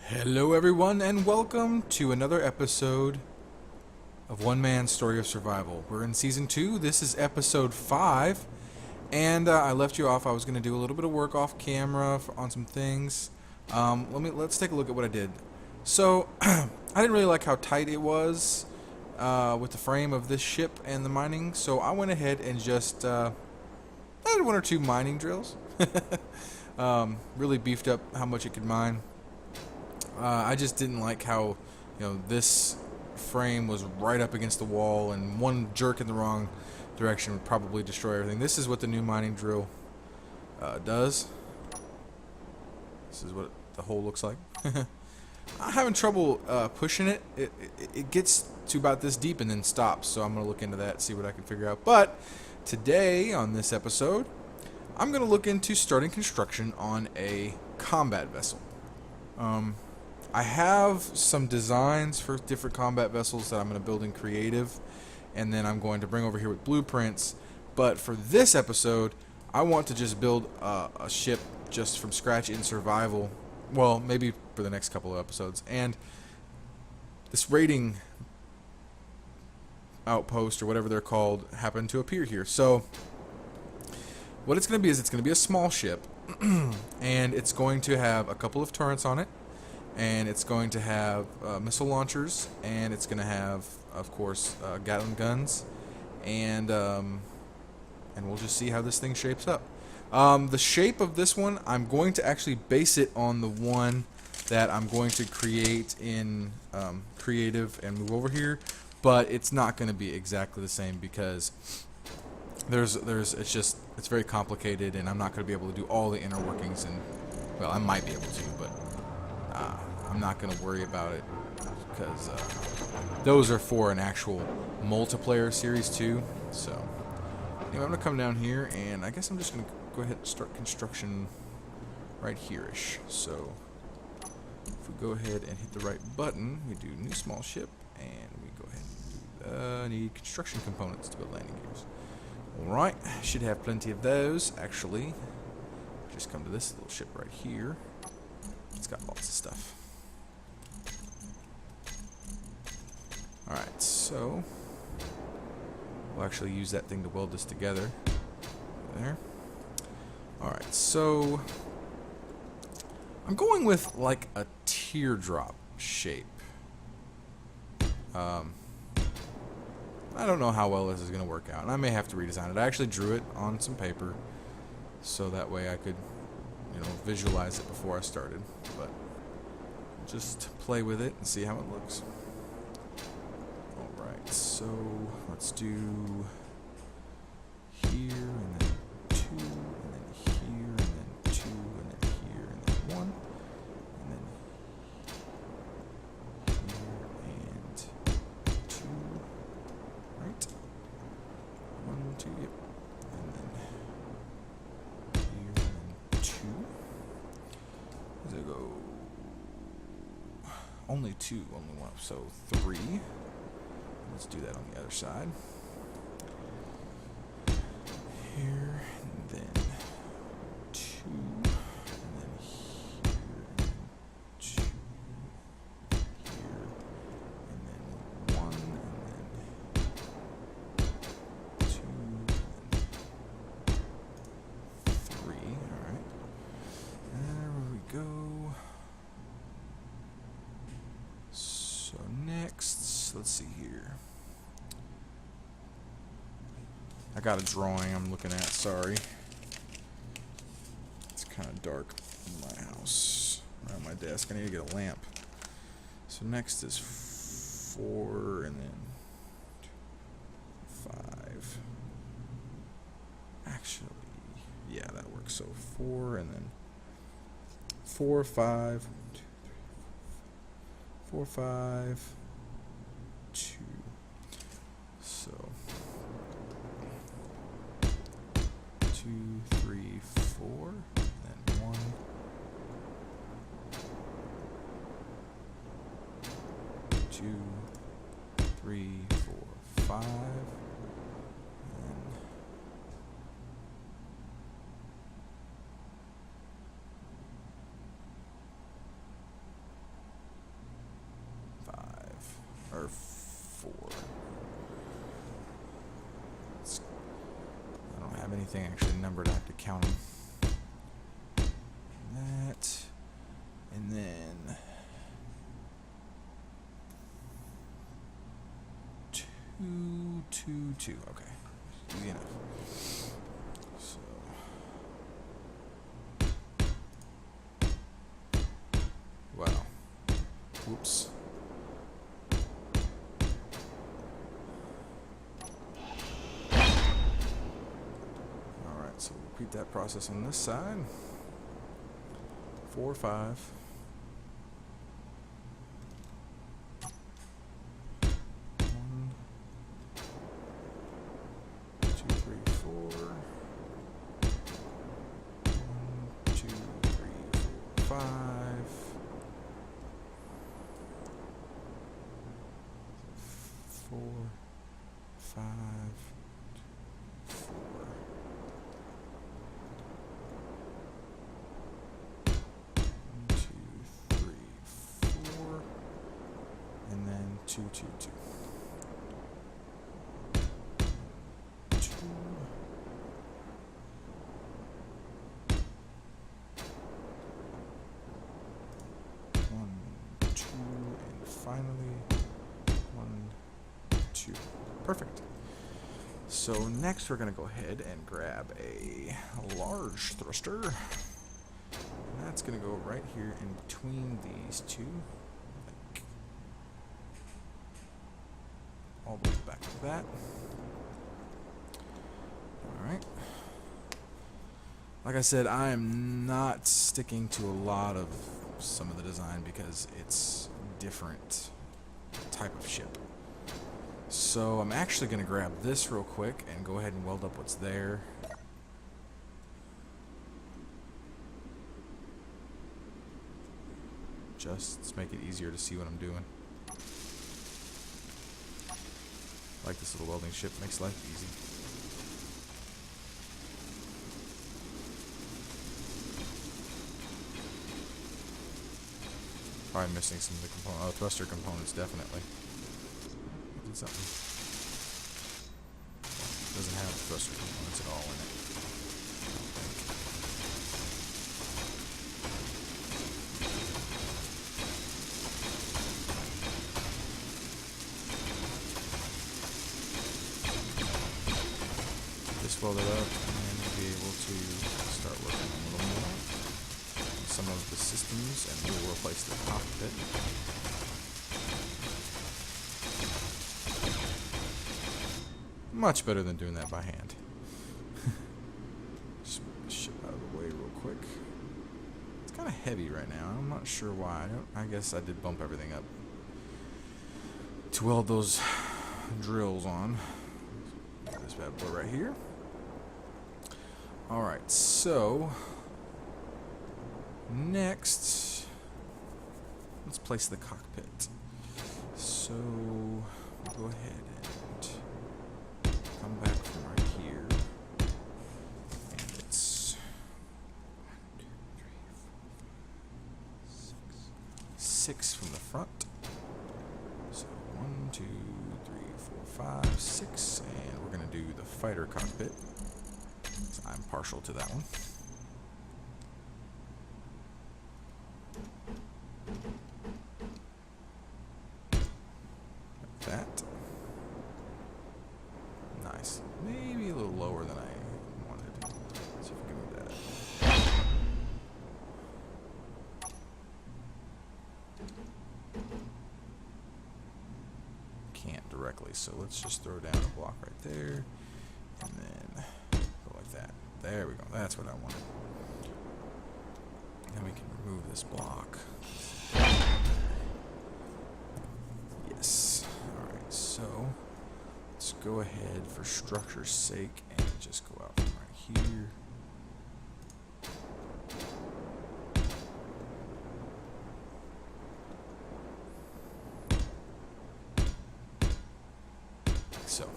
Hello, everyone, and welcome to another episode of One Man's Story of Survival. We're in Season 2. This is Episode 5, and I left you off. I was going to do a little bit of work off camera on some things. Let's take a look at what I did. So, I didn't really like how tight it was with the frame of this ship and the mining, so I went ahead and just added one or two mining drills. Really beefed up how much it could mine. I just didn't like how, this frame was right up against the wall, and one jerk in the wrong direction would probably destroy everything. This is what the new mining drill does. This is what the hole looks like. I'm having trouble pushing it. It gets to about this deep and then stops, so I'm going to look into that, see what I can figure out. But today, on this episode, I'm going to look into starting construction on a combat vessel. I have some designs for different combat vessels that I'm going to build in creative, and then I'm going to bring over here with blueprints. But for this episode, I want to just build a ship just from scratch in survival. Well, maybe for the next couple of episodes. And this raiding outpost, or whatever they're called, happened to appear here. So what it's going to be is it's going to be a small ship, and it's going to have a couple of turrets on it. And it's going to have missile launchers, and it's going to have, of course, Gatling guns, and we'll just see how this thing shapes up. The shape of this one, I'm going to actually base it on the one that I'm going to create in creative and move over here, but it's not going to be exactly the same because it's very complicated, and I'm not going to be able to do all the inner workings, and well, I might be able to, but I'm not going to worry about it because those are for an actual multiplayer series too. So anyway, I'm going to come down here, and I guess I'm just going to go ahead and start construction right here-ish. So if we go ahead and hit the right button, we do new small ship, and we go ahead and do need construction components to build landing gears. Alright, should have plenty of those. Actually, just come to this little ship right here. It's got lots of stuff. Alright, so we'll actually use that thing to weld this together. There. Alright, so I'm going with like a teardrop shape. I don't know how well this is going to work out, and I may have to redesign it. I actually drew it on some paper so that way I could visualize it before I started, but just play with it and see how it looks. Alright, so let's do here, and then 2, and then here, and then 2, and then here, and then 1, and then here, and 2, right? 1, 2, yep, and then here, and then 2. There go. Only 2, only 1, so 3. Let's do that on the other side. Here, and then 2, and then here, and then 2, here, and then 1, and then 2, and 3. Alright. There we go. So next, let's see here. I got a drawing I'm looking at, sorry. It's kind of dark in my house, around my desk. I need to get a lamp. So next is 4, and then 5. Actually, yeah, that works. So 4, and then 4, 5. 4, 5, 2. So 2, 3, 4, then 1. 2, 3, 4, 5. anything actually numbered. I have to count them. That, and then 2, 2, 2. Okay, easy enough. So. Wow. Whoops. Alright, so we'll repeat that process on this side. 4, 5. 1, 2, 3, 4. 1, 2, 3, 4, 5. 4, 5, 4. 1, 2, 3, 4, and then 2, 2, 2. 2. 1, 2, and finally 1, 2. Perfect. So next we're going to go ahead and grab a large thruster. And that's going to go right here in between these two. Like all the way back to that. Alright. Like I said, I am not sticking to a lot of some of the design because it's different type of ship. So I'm actually going to grab this real quick and go ahead and weld up what's there. Just to make it easier to see what I'm doing. I like this little welding ship, makes life easy. Probably missing some of the thruster components, definitely. Did something. Doesn't have thruster components at all in it. Just weld it up, and then we'll be able to start working on a little more on some of the systems, and we'll replace the cockpit. Much better than doing that by hand. Just move this ship out of the way real quick. It's kind of heavy right now. I'm not sure why. I guess I did bump everything up to weld those drills on. This bad boy right here. Alright, so next, let's place the cockpit. So we'll go ahead and come back from right here. And it's 6 from the front. So 1, 2, 3, 4, 5, 6, and we're going to do the fighter cockpit. So I'm partial to that one. Like that. Nice. Maybe a little lower than I wanted. Let's see if we can move that. Can't directly, so let's just throw down a block right there, and then go like that. There we go. That's what I wanted. Then we can remove this block. Yes. Alright, so let's go ahead for structure's sake and just go out from right here. So,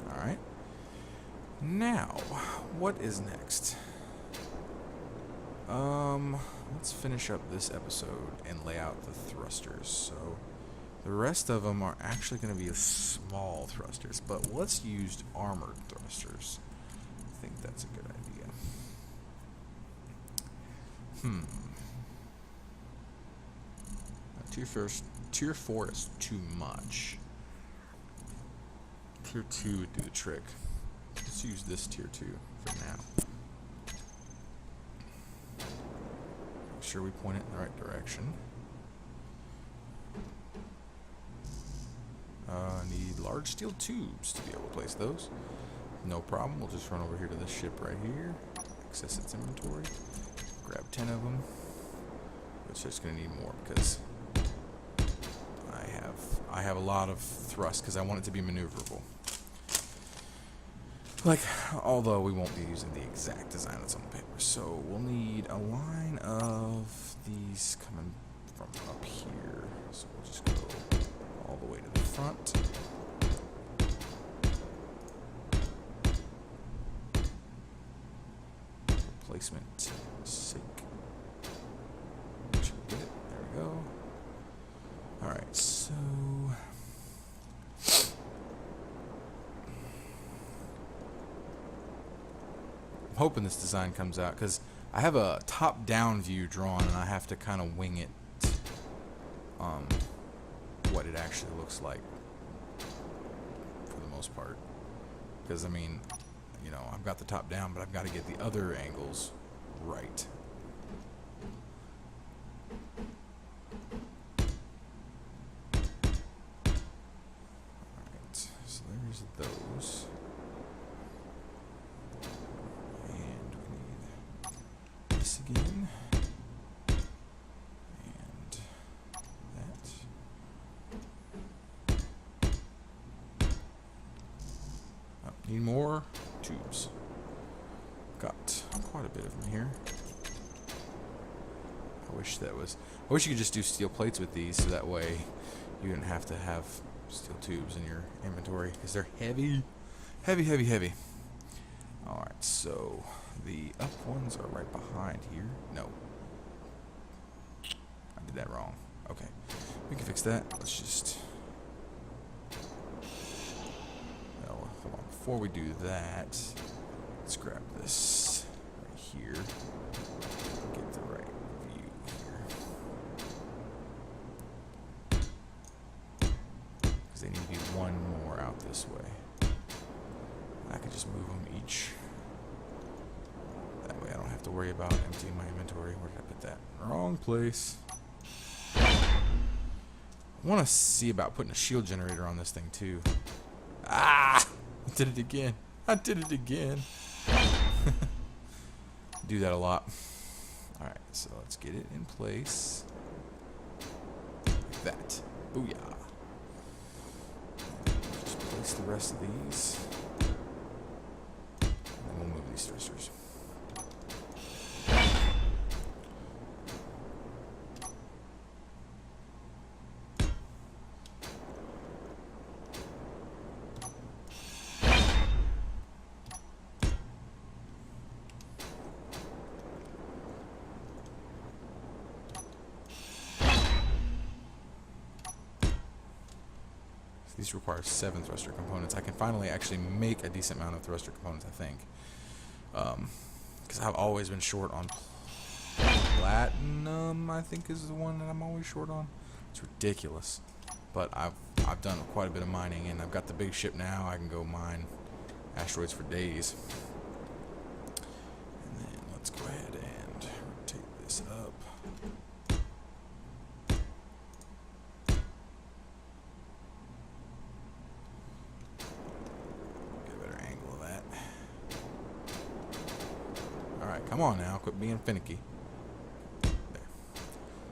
alright. Now, what is next? Let's finish up this episode and lay out the thrusters. So, the rest of them are actually going to be small thrusters, but let's use armored thrusters. think that's a good idea. Tier 4 is too much. Tier 2 would do the trick. Let's use this tier 2 for now. Make sure we point it in the right direction. Need large steel tubes to be able to place those. No problem. We'll just run over here to this ship right here. Access its inventory. Grab 10 of them. It's just going to need more because I have a lot of thrust because I want it to be maneuverable. Like, although we won't be using the exact design that's on the paper. So we'll need a line of these coming from up here. So we'll just go all the way to the front. Replacement sake. Should we get it? There we go. Alright, so I'm hoping this design comes out because I have a top-down view drawn and I have to kind of wing it what it actually looks like for the most part. Because I mean, you know, I've got the top down, but I've got to get the other angles right. Alright, so there's those. And we need this again. And that. Oh, need more tubes. Got quite a bit of them here. I wish you could just do steel plates with these, so that way you didn't have to have steel tubes in your inventory because they're heavy, heavy, heavy, heavy. All right, so the up ones are right behind here. No, I did that wrong. Okay, we can fix that. Let's just. Well, hold on. Before we do that, let's grab this right here. Get the right view here. Because they need to be one more out this way. I can just move them each. That way I don't have to worry about emptying my inventory. Where did I put that? Wrong place. I want to see about putting a shield generator on this thing too. Ah! I did it again. I did it again. Do that a lot. Alright, so let's get it in place. Like that. Booyah. Just place the rest of these. And then we'll move these thrusters. These require 7 thruster components. I can finally actually make a decent amount of thruster components, I think. Because I've always been short on platinum, I think is the one that I'm always short on. It's ridiculous. But I've done quite a bit of mining, and I've got the big ship now. I can go mine asteroids for days. And then let's go ahead and rotate this up. Come on now, quit being finicky. There.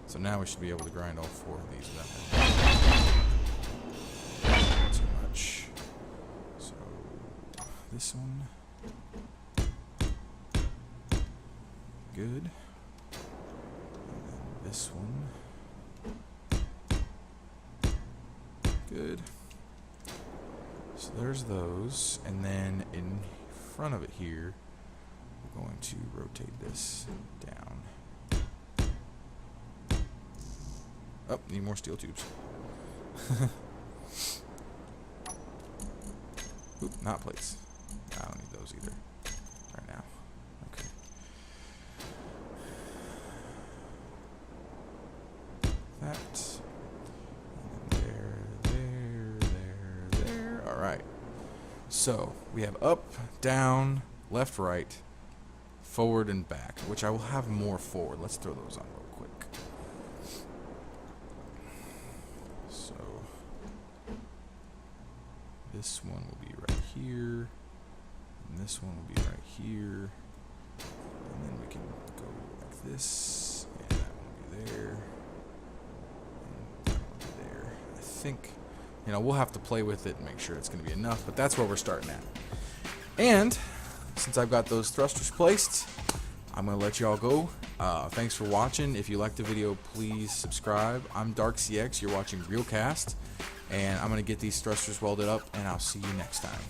So now we should be able to grind all 4 of these without that. Too much. So this one. Good. And then this one. Good. So there's those. And then in front of it here, we're going to rotate this down. Oh, need more steel tubes. Oop, not plates. I don't need those either. that. There. All right. So we have up, down, left, right, forward, and back, which I will have more forward. Let's throw those on real quick. So this one will be right here, and this one will be right here, and then we can go like this, and that one will be there, and that one will be there. I think, we'll have to play with it and make sure it's going to be enough, but that's where we're starting at. And since I've got those thrusters placed, I'm going to let y'all go. Thanks for watching. If you liked the video, please subscribe. I'm DarkCX. You're watching RealCast. And I'm going to get these thrusters welded up, and I'll see you next time.